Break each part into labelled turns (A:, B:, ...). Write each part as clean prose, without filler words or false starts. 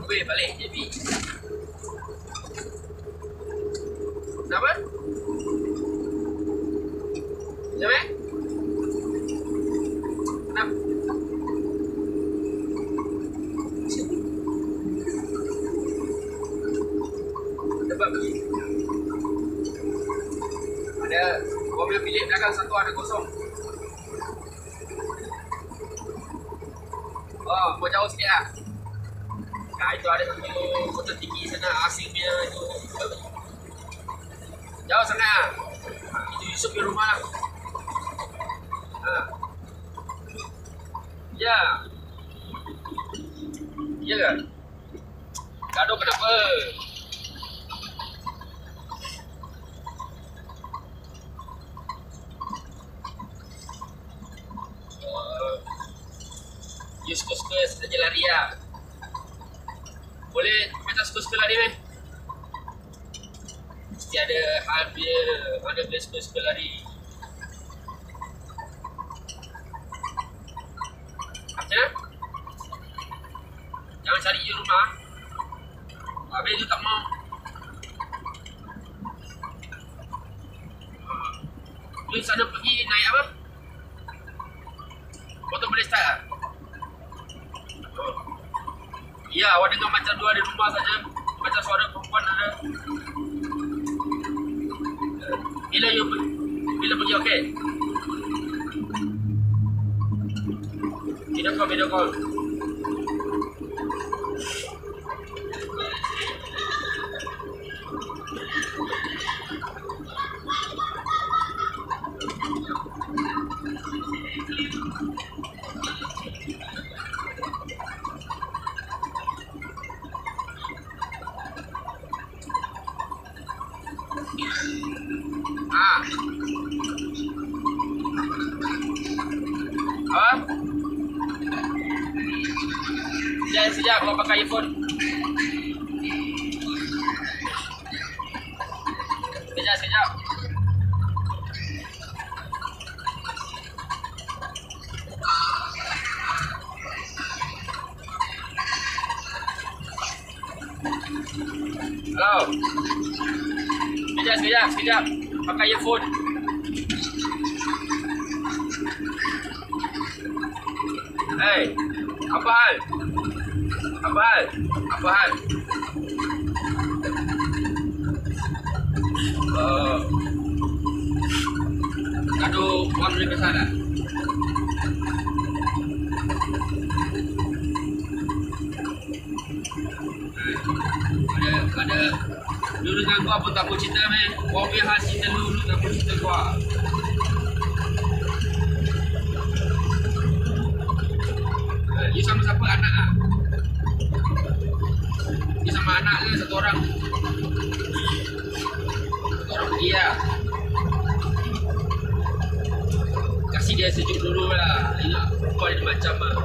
A: way balik JB. Kenapa? Kenapa? Kenapa? Sebab ada mobil bilik belakang satu ada kosong. Oh, mau jauh sikit lah. Nah, itu ada satu hotel tinggi sana, asing dia itu. Jauh sangat lah. Itu Yusuf di rumah lah. Ya. Ya kan? Gaduh kenapa? You suka-suka saja lari lah. Boleh minta suka-suka lari meh? Mesti ada hal dia, mana boleh suka-suka lari. Macam jangan cari di rumah. Habis tu tak mau. Lu sana pergi naik apa? Motor boleh start lah? Ya, awak dengar macam dua di rumah saja. Macam suara perempuan ada. Bila pergi okey? Video call. Apa? Sejak kalau pakai iPhone. Sejak. Halo. Sejak. Pakai earphone. Hei, apa hal? Gaduh uang dari sana. Ada lu dengan gua pun tak mau cerita meh. Gua punya hal cerita lu tak mau cerita gua. Dia sama siapa anak ah? Dia sama anak ke satu orang? Dia. Kasih dia sejuk dulu lah. Ini perempuan ini macam ah.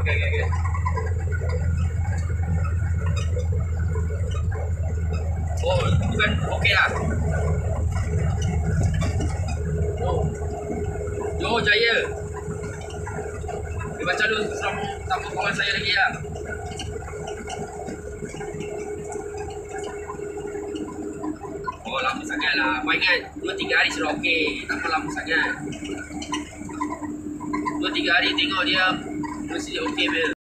A: Okay. Oh, bukan okey lah. Oh, Johor Jaya. Dia baca dulu sama kawan saya lagi lah. Oh, lama sangat lah. Kau ingat 2-3 hari sudah okey. Tak lama sangat. 2-3 hari tengok dia mesti okey.